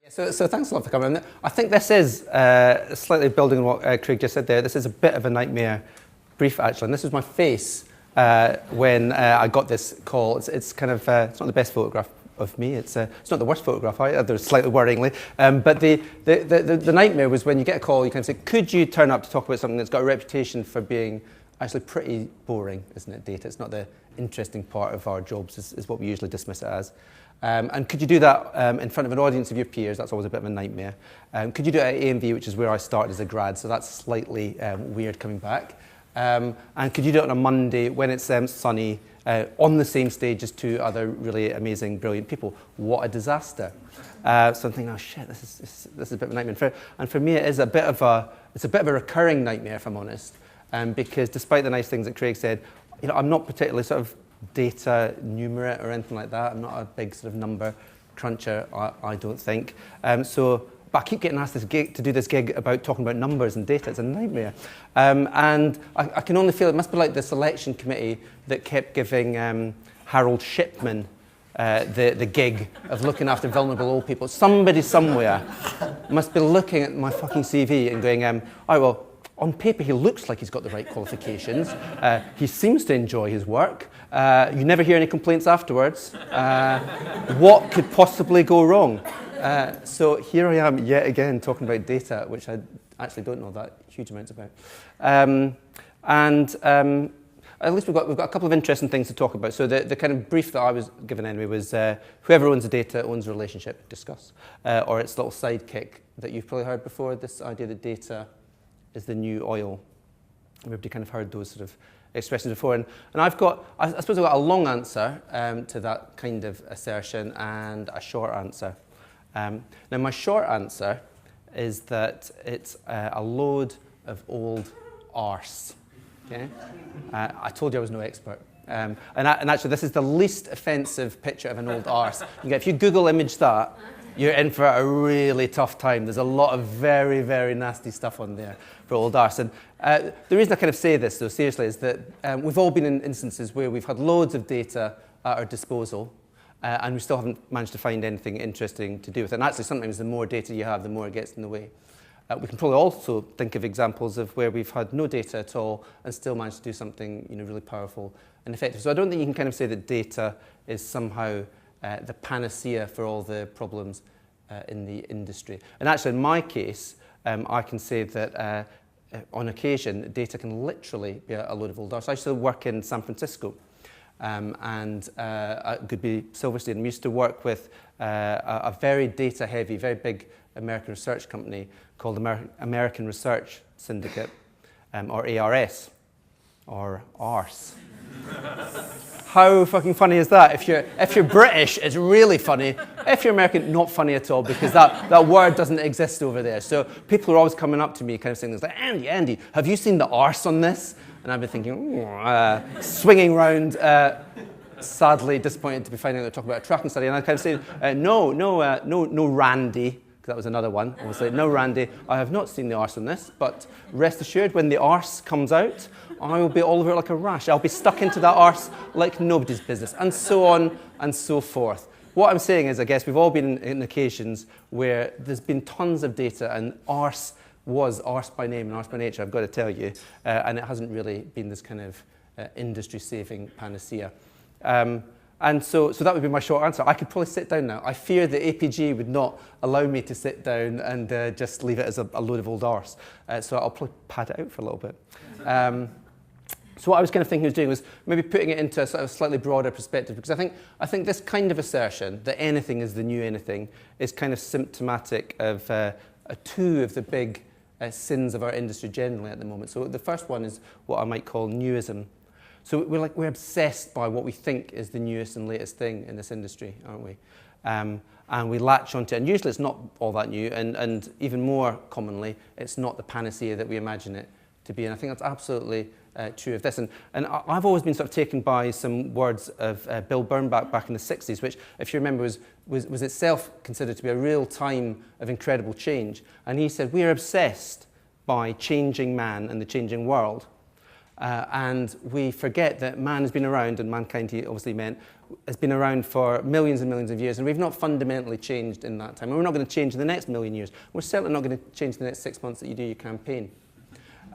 So thanks a lot for coming. I think this is slightly building on what Craig just said there. This is a bit of a nightmare brief, actually. And this was my face when I got this call. It's kind of, it's not the best photograph of me. It's not the worst photograph either, slightly worryingly. But the nightmare was when you get a call, you kind of say, could you turn up to talk about something that's got a reputation for being actually pretty boring, isn't it, data? It's not the interesting part of our jobs, is what we usually dismiss it as. And could you do that in front of an audience of your peers? That's always a bit of a nightmare. Could you do it at AMV, which is where I started as a grad, so that's slightly weird coming back. And could you do it on a Monday when it's sunny, on the same stage as two other really amazing, brilliant people? What a disaster. So I'm thinking, oh shit, this is a bit of a nightmare. And for me, it's a bit of a recurring nightmare, if I'm honest, because despite the nice things that Craig said, I'm not particularly sort of data numerate or anything like that. I'm not a big sort of number cruncher, I don't think. But I keep getting asked to do this gig about talking about numbers and data. It's a nightmare. And I can only feel it must be like the selection committee that kept giving Harold Shipman the gig of looking after vulnerable old people. Somebody somewhere must be looking at my fucking CV and going, oh, well, on paper, he looks like he's got the right qualifications. He seems to enjoy his work. You never hear any complaints afterwards. What could possibly go wrong? So here I am yet again talking about data, which I actually don't know that huge amounts about. At least we've got a couple of interesting things to talk about. So the kind of brief that I was given anyway was whoever owns the data owns the relationship, discuss. Or its little sidekick that you've probably heard before, this idea that data is the new oil. Everybody kind of heard those sort of expressions before. And I suppose I've got a long answer to that kind of assertion and a short answer. Now, my short answer is that it's a load of old arse. Okay? I told you I was no expert. And actually, this is the least offensive picture of an old arse. If you Google image that, you're in for a really tough time. There's a lot of very, very nasty stuff on there for old arse. And the reason I kind of say this, though, seriously, is that we've all been in instances where we've had loads of data at our disposal, and we still haven't managed to find anything interesting to do with it. And actually, sometimes the more data you have, the more it gets in the way. We can probably also think of examples of where we've had no data at all and still managed to do something really powerful and effective. So I don't think you can kind of say that data is somehow the panacea for all the problems in the industry. And actually, in my case, I can say that on occasion, data can literally be a load of old arse. I used to work in San Francisco, and at Goodby Silverstein. We used to work with a very data-heavy, very big American research company called American Research Syndicate, or ARS, or ARSE. How fucking funny is that? If you're British, it's really funny. If you're American, not funny at all, because that word doesn't exist over there. So people are always coming up to me kind of saying this, like, Andy, have you seen the arse on this? And I've been thinking, swinging round, sadly disappointed to be finding out they're talking about a tracking study. And I kind of say, no, Randy. That was another one. I was like, no, Randy, I have not seen the arse on this, but rest assured, when the arse comes out, I will be all over it like a rash. I'll be stuck into that arse like nobody's business, and so on and so forth. What I'm saying is, I guess we've all been in occasions where there's been tons of data, and arse was arse by name and arse by nature, I've got to tell you, and it hasn't really been this kind of industry-saving panacea. And so that would be my short answer. I could probably sit down now. I fear the APG would not allow me to sit down and just leave it as a load of old arse. So I'll probably pad it out for a little bit. So what I was kind of thinking of doing was maybe putting it into a sort of slightly broader perspective, because I think this kind of assertion, that anything is the new anything, is kind of symptomatic of two of the big sins of our industry generally at the moment. So the first one is what I might call newism. So we're obsessed by what we think is the newest and latest thing in this industry, aren't we? And we latch onto it. And usually it's not all that new, and even more commonly, it's not the panacea that we imagine it to be. And I think that's absolutely true of this. And I've always been sort of taken by some words of Bill Bernbach back in the 60s, which, if you remember, was itself considered to be a real time of incredible change. And he said, we are obsessed by changing man and the changing world. And we forget that man has been around, and mankind he obviously meant, has been around for millions and millions of years, and we've not fundamentally changed in that time. And we're not going to change in the next million years. We're certainly not going to change in the next 6 months that you do your campaign.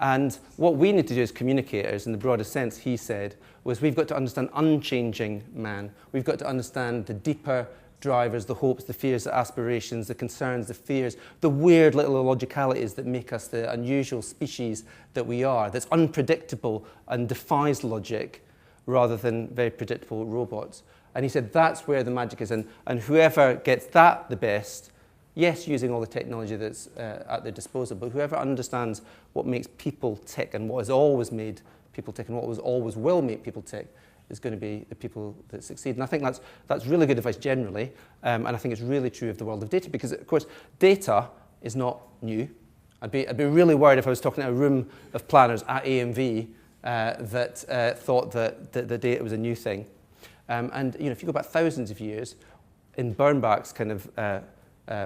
And what we need to do as communicators, in the broadest sense, he said, was we've got to understand unchanging man. We've got to understand the deeper drivers, the hopes, the fears, the aspirations, the concerns, the fears, the weird little illogicalities that make us the unusual species that we are, that's unpredictable and defies logic rather than very predictable robots. And he said that's where the magic is. And whoever gets that the best, yes, using all the technology that's at their disposal, but whoever understands what makes people tick and what has always made people tick and what always will make people tick is going to be the people that succeed. And I think that's really good advice generally, and I think it's really true of the world of data because, of course, data is not new. I'd be really worried if I was talking to a room of planners at AMV that thought that the data was a new thing. And if you go back thousands of years, in Bernbach's kind of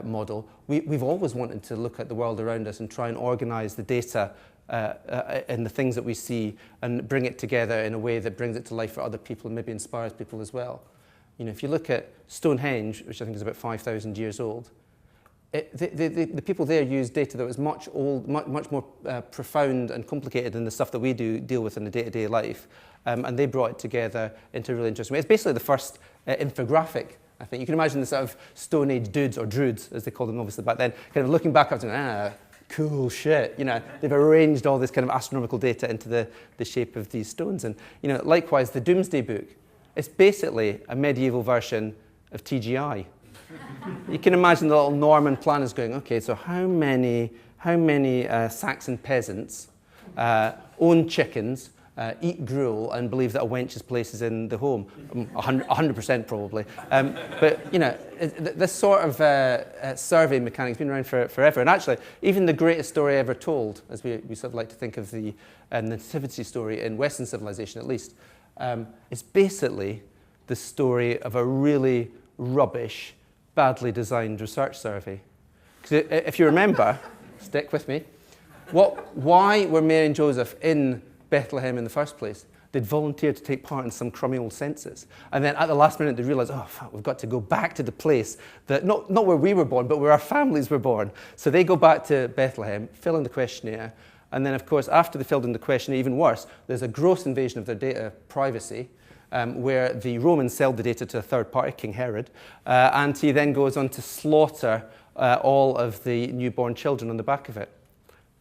model, we've always wanted to look at the world around us and try and organize the data and the things that we see and bring it together in a way that brings it to life for other people and maybe inspires people as well. If you look at Stonehenge, which I think is about 5,000 years old, the people there used data that was much more profound and complicated than the stuff that we deal with in the day-to-day life, and they brought it together into a really interesting way. It's basically the first infographic, I think. You can imagine the sort of Stone Age dudes, or druids, as they called them obviously back then, kind of looking back up and cool shit. They've arranged all this kind of astronomical data into the shape of these stones. And likewise, the Doomsday Book, it's basically a medieval version of TGI. You can imagine the little Norman planners going, okay, so how many Saxon peasants own chickens, eat gruel, and believe that a wench's place is in the home? 100% probably. But this sort of survey mechanic has been around forever. And actually, even the greatest story ever told, as we sort of like to think of the nativity story in Western civilization at least, is basically the story of a really rubbish, badly designed research survey. Because if you remember, stick with me, why were Mary and Joseph in Bethlehem in the first place? They'd volunteered to take part in some crummy old census. And then at the last minute, they realized, oh, fuck, we've got to go back to the place that, not where we were born, but where our families were born. So they go back to Bethlehem, fill in the questionnaire. And then, of course, after they filled in the questionnaire, even worse, there's a gross invasion of their data privacy, where the Romans sell the data to a third party, King Herod, and he then goes on to slaughter all of the newborn children on the back of it.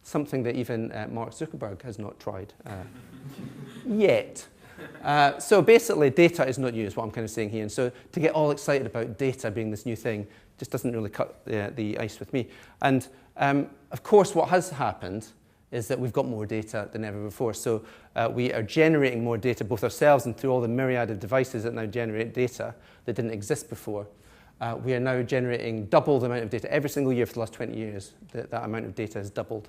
Something that even Mark Zuckerberg has not tried yet. So basically, data is not new, is what I'm kind of saying here. And so to get all excited about data being this new thing just doesn't really cut the ice with me. And of course, what has happened is that we've got more data than ever before. So we are generating more data, both ourselves and through all the myriad of devices that now generate data that didn't exist before. We are now generating double the amount of data every single year for the last 20 years. That amount of data has doubled.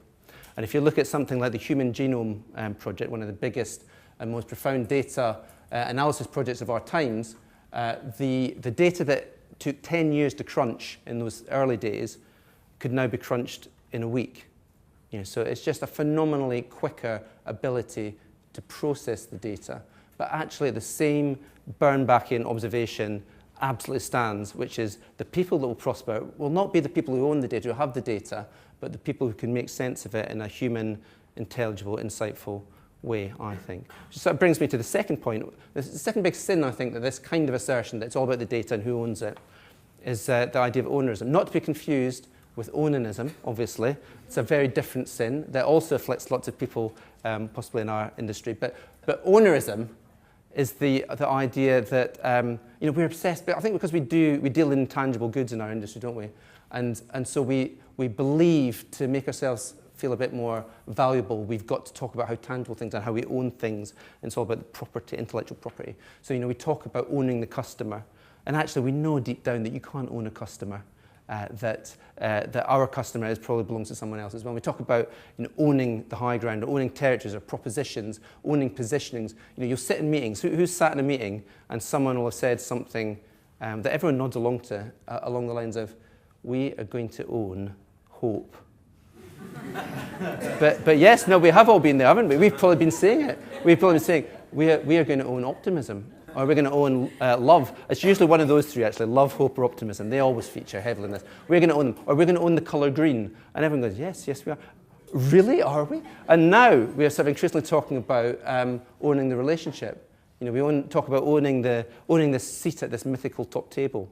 And if you look at something like the Human Genome Project, one of the biggest and most profound data analysis projects of our times, the data that took 10 years to crunch in those early days could now be crunched in a week. So it's just a phenomenally quicker ability to process the data. But actually the same Bernbachian observation absolutely stands, which is the people that will prosper will not be the people who own the data, who have the data, but the people who can make sense of it in a human, intelligible, insightful way, I think. Which sort of brings me to the second point. The second big sin, I think, that this kind of assertion that it's all about the data and who owns it is the idea of ownerism. Not to be confused with onanism, obviously. It's a very different sin that also afflicts lots of people, possibly in our industry. But ownerism is the idea that we're obsessed, but I think because we deal in tangible goods in our industry, don't we? And so we believe to make ourselves feel a bit more valuable, we've got to talk about how tangible things are, how we own things, and it's all about the property, intellectual property. So we talk about owning the customer, and actually we know deep down that you can't own a customer. That our customer probably belongs to someone else as well. We talk about owning the high ground, or owning territories or propositions, owning positionings. You'll sit in meetings. Who's sat in a meeting and someone will have said something that everyone nods along to, along the lines of, we are going to own hope. But yes, no, we have all been there, haven't we? We've probably been saying it. We've probably been saying, we are going to own optimism, or we're going to own love. It's usually one of those three, actually, love, hope, or optimism. They always feature heavily in this. We're going to own them, or we're going to own the colour green. And everyone goes, yes, we are. Really, are we? And now we are sort of increasingly talking about owning the relationship. We talk about owning the seat at this mythical top table.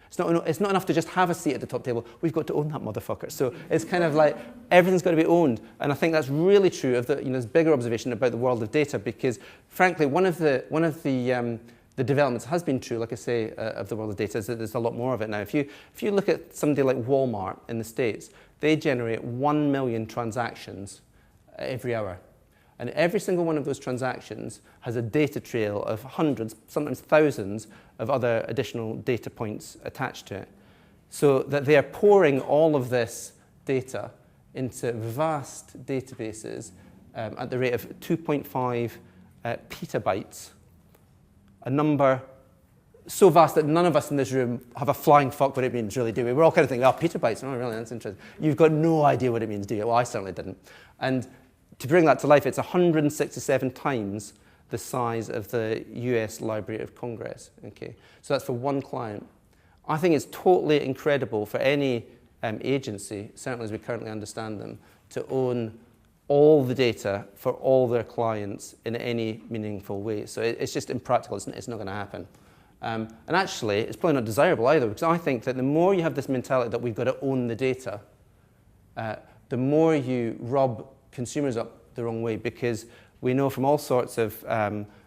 It's not enough to just have a seat at the top table. We've got to own that motherfucker. So it's kind of like everything's got to be owned. And I think that's really true of this bigger observation about the world of data, because frankly, one of the developments has been true, like I say, of the world of data, is that there's a lot more of it now. If you look at somebody like Walmart in the States, they generate 1 million transactions every hour. And every single one of those transactions has a data trail of hundreds, sometimes thousands, of other additional data points attached to it. So that they are pouring all of this data into vast databases at the rate of 2.5 petabytes, a number so vast that none of us in this room have a flying fuck what it means, really, do we? We're all kind of thinking, petabytes, oh, really, that's interesting. You've got no idea what it means, do you? Well, I certainly didn't. And to bring that to life, it's 167 times the size of the US Library of Congress. Okay, so that's for one client. I think it's totally incredible for any agency, certainly as we currently understand them, to own all the data for all their clients in any meaningful way. So it's just impractical. It's not going to happen. And actually, it's probably not desirable either, because I think that the more you have this mentality that we've got to own the data, the more you rub consumers up the wrong way, because we know from all sorts of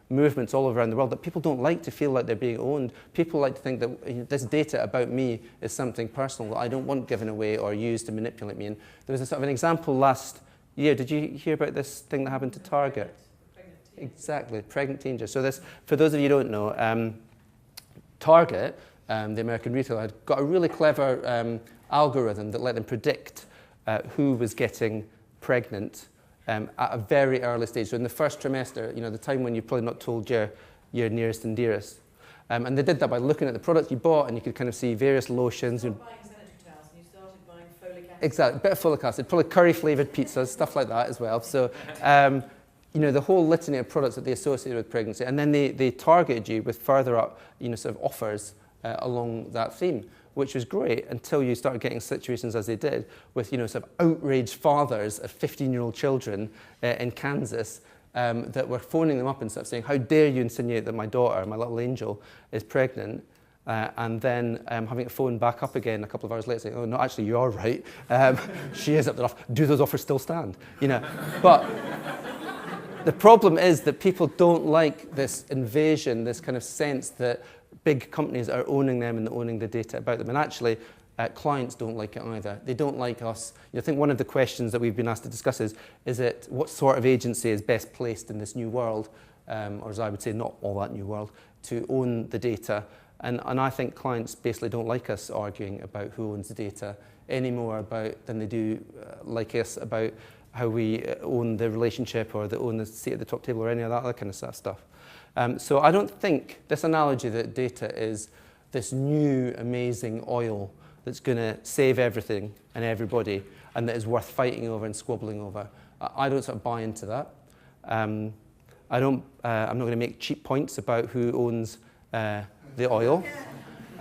movements all around the world that people don't like to feel like they're being owned. People like to think that this data about me is something personal that I don't want given away or used to manipulate me. And there was a sort of an example last year. Did you hear about this thing that happened to Target? Exactly, pregnant teenagers. So this, for those of you who don't know, Target, the American retailer, had got a really clever algorithm that let them predict who was getting pregnant at a very early stage. So in the first trimester, the time when you've probably not told your nearest and dearest. And they did that by looking at the products you bought, and you could kind of see various lotions. You stopped buying sanitary towels and you started buying folic acid. Exactly, a bit of folic acid, probably curry-flavoured pizzas, stuff like that as well. So, the whole litany of products that they associated with pregnancy, and then they targeted you with further up, sort of offers along that theme, which was great until you started getting situations as they did with, sort of outraged fathers of 15-year-old children in Kansas that were phoning them up and sort of saying, how dare you insinuate that my daughter, my little angel, is pregnant? And then having to phone back up again a couple of hours later saying, oh, no, actually, you are right. She is up there. Do those offers still stand? But the problem is that people don't like this invasion, this kind of sense that big companies are owning them and owning the data about them. And actually, clients don't like it either. They don't like us. I think one of the questions that we've been asked to discuss is it what sort of agency is best placed in this new world, or as I would say, not all that new world, to own the data. And I think clients basically don't like us arguing about who owns the data any more than they do like us about how we own the relationship or own the seat at the top table or any of that other kind of stuff. So I don't think this analogy that data is this new amazing oil that's going to save everything and everybody and that is worth fighting over and squabbling over. I don't sort of buy into that. I'm not going to make cheap points about who owns the oil.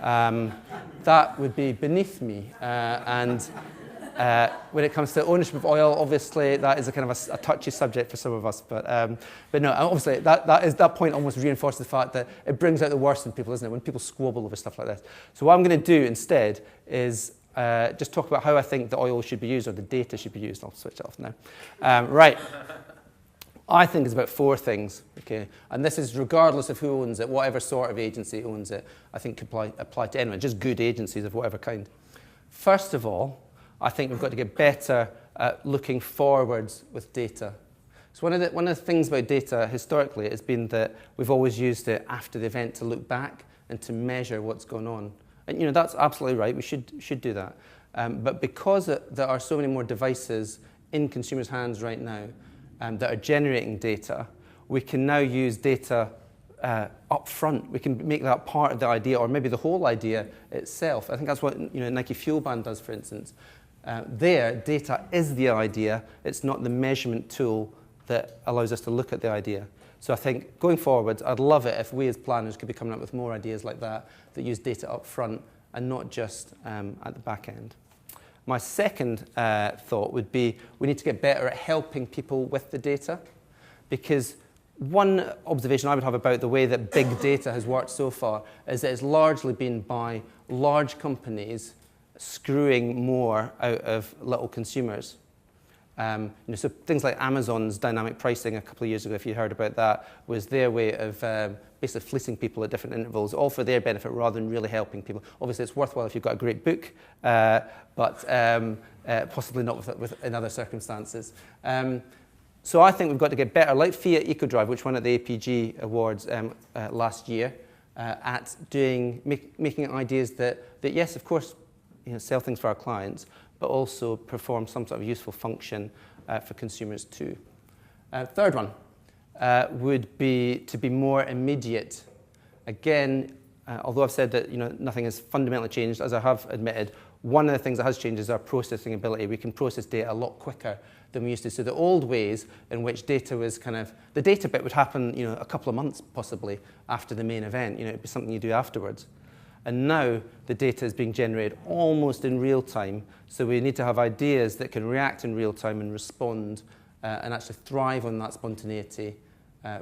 That would be beneath me. When it comes to ownership of oil, obviously that is a kind of a touchy subject for some of us. But no, obviously that point almost reinforces the fact that it brings out the worst in people, doesn't it? When people squabble over stuff like this. So what I'm going to do instead is just talk about how I think the oil should be used or the data should be used. I'll switch it off now. Right. I think it's about four things, okay? And this is regardless of who owns it, whatever sort of agency owns it, I think could apply to anyone, just good agencies of whatever kind. First of all, I think we've got to get better at looking forwards with data. So one of the things about data historically has been that we've always used it after the event to look back and to measure what's going on. And that's absolutely right, we should do that. But because there are so many more devices in consumers' hands right now that are generating data, we can now use data up front. We can make that part of the idea or maybe the whole idea itself. I think that's what Nike Fuel Band does, for instance. There, data is the idea. It's not the measurement tool that allows us to look at the idea. So I think going forward, I'd love it if we as planners could be coming up with more ideas like that use data up front and not just at the back end. My second thought would be we need to get better at helping people with the data, because one observation I would have about the way that big data has worked so far is that it's largely been by large companies screwing more out of little consumers. So things like Amazon's dynamic pricing a couple of years ago, if you heard about that, was their way of basically fleecing people at different intervals, all for their benefit rather than really helping people. Obviously, it's worthwhile if you've got a great book, but possibly not in other circumstances. So I think we've got to get better, like Fiat EcoDrive, which won at the APG Awards last year, at making ideas that yes, of course, sell things for our clients, but also perform some sort of useful function for consumers too. Third one would be to be more immediate. Again, although I've said that nothing has fundamentally changed, as I have admitted, one of the things that has changed is our processing ability. We can process data a lot quicker than we used to. So the old ways in which data was the data bit would happen a couple of months possibly after the main event. It'd be something you do afterwards. And now the data is being generated almost in real time. So we need to have ideas that can react in real time and respond and actually thrive on that spontaneity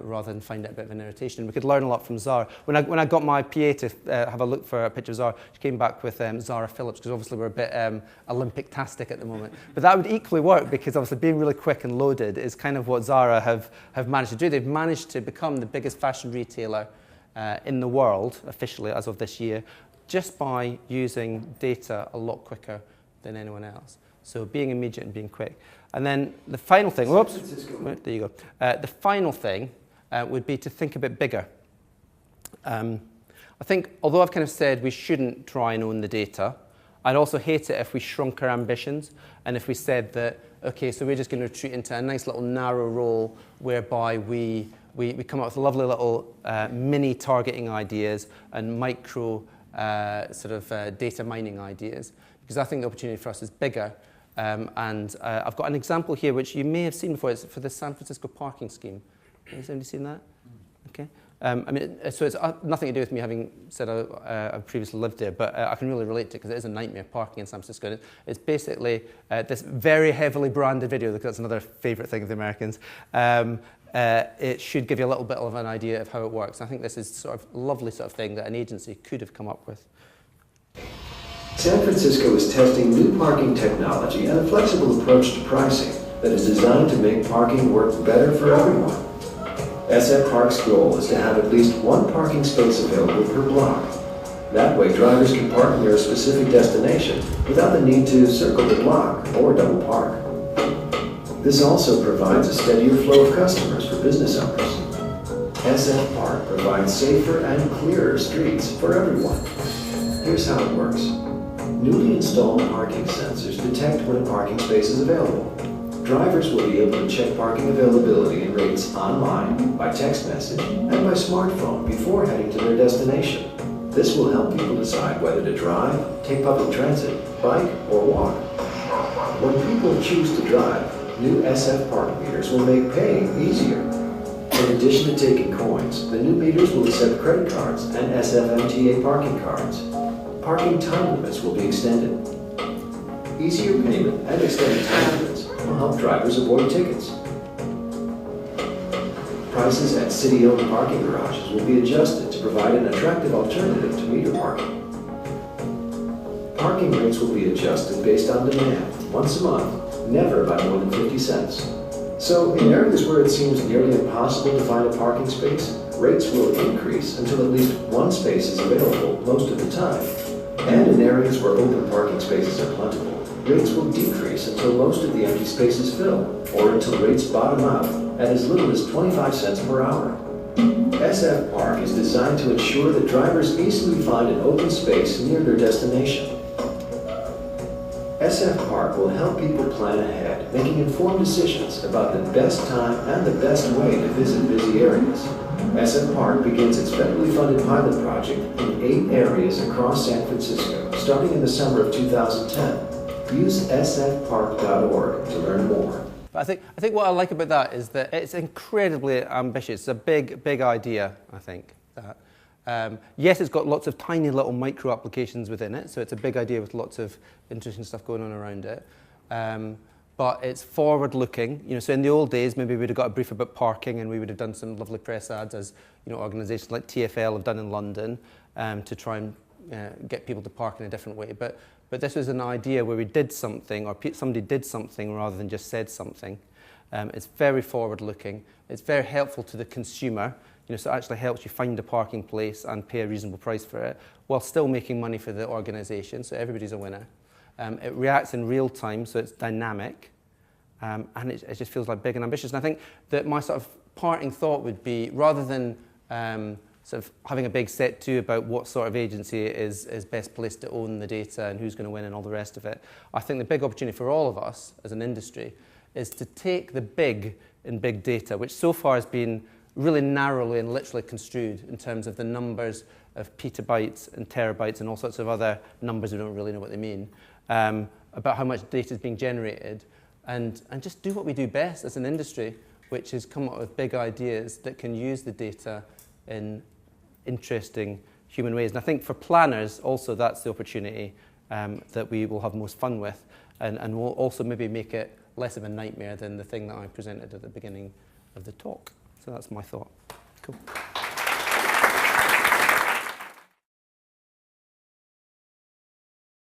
rather than find it a bit of an irritation. We could learn a lot from Zara. When I got my PA to have a look for a picture of Zara, she came back with Zara Phillips, because obviously we're a bit Olympic-tastic at the moment. But that would equally work, because obviously being really quick and loaded is kind of what Zara have managed to do. They've managed to become the biggest fashion retailer in the world, officially, as of this year, just by using data a lot quicker than anyone else. So being immediate and being quick. And then the final thing, whoops, there you go. The final thing would be to think a bit bigger. I think, although I've kind of said we shouldn't try and own the data, I'd also hate it if we shrunk our ambitions and if we said that, okay, so we're just going to retreat into a nice little narrow role whereby we come up with lovely little mini targeting ideas and micro data mining ideas, because I think the opportunity for us is bigger. And I've got an example here which you may have seen before. It's for the San Francisco parking scheme. Has anybody seen that? Okay. So it's nothing to do with me having said I've previously lived there, but I can really relate to it because it is a nightmare parking in San Francisco. It's basically this very heavily branded video, because that's another favourite thing of the Americans. It should give you a little bit of an idea of how it works. I think this is sort of a lovely sort of thing that an agency could have come up with. San Francisco is testing new parking technology and a flexible approach to pricing that is designed to make parking work better for everyone. SF Park's goal is to have at least one parking space available per block. That way, drivers can park near a specific destination without the need to circle the block or double park. This also provides a steadier flow of customers for business owners. SF Park provides safer and clearer streets for everyone. Here's how it works. Newly installed parking sensors detect when a parking space is available. Drivers will be able to check parking availability and rates online, by text message, and by smartphone before heading to their destination. This will help people decide whether to drive, take public transit, bike, or walk. When people choose to drive, new SF Park meters will make paying easier. In addition to taking coins, the new meters will accept credit cards and SF MTA parking cards. Parking time limits will be extended. Easier payment and extended time limits will help drivers avoid tickets. Prices at city-owned parking garages will be adjusted to provide an attractive alternative to meter parking. Parking rates will be adjusted based on demand, once a month, never by more than 50 cents. So, in areas where it seems nearly impossible to find a parking space, rates will increase until at least one space is available most of the time. And in areas where open parking spaces are plentiful, rates will decrease until most of the empty spaces fill, or until rates bottom out at as little as 25 cents per hour. SF Park is designed to ensure that drivers easily find an open space near their destination. SF Park will help people plan ahead, making informed decisions about the best time and the best way to visit busy areas. SF Park begins its federally funded pilot project in 8 areas across San Francisco, starting in the summer of 2010. Use sfpark.org to learn more. But I think what I like about that is that it's incredibly ambitious. It's a big idea, I think. Yes, it's got lots of tiny little micro applications within it, so it's a big idea with lots of interesting stuff going on around it. But it's forward-looking. You know, so in the old days, maybe we'd have got a brief about parking, and we would have done some lovely press ads, as you know, organisations like TfL have done in London, to try and get people to park in a different way. But this was an idea where we did something, or somebody did something rather than just said something. It's very forward-looking. It's very helpful to the consumer. You know, so it actually helps you find a parking place and pay a reasonable price for it, while still making money for the organisation. So everybody's a winner. It reacts in real time, so it's dynamic, and it just feels like big and ambitious. And I think that my sort of parting thought would be, rather than sort of having a big set to about what sort of agency is best placed to own the data and who's going to win and all the rest of it, I think the big opportunity for all of us as an industry is to take the big in big data, which so far has been really narrowly and literally construed in terms of the numbers of petabytes and terabytes and all sorts of other numbers we don't really know what they mean, about how much data is being generated, and just do what we do best as an industry, which is come up with big ideas that can use the data in interesting human ways. And I think for planners also that's the opportunity that we will have most fun with, and will also maybe make it less of a nightmare than the thing that I presented at the beginning of the talk. So that's my thought. Cool.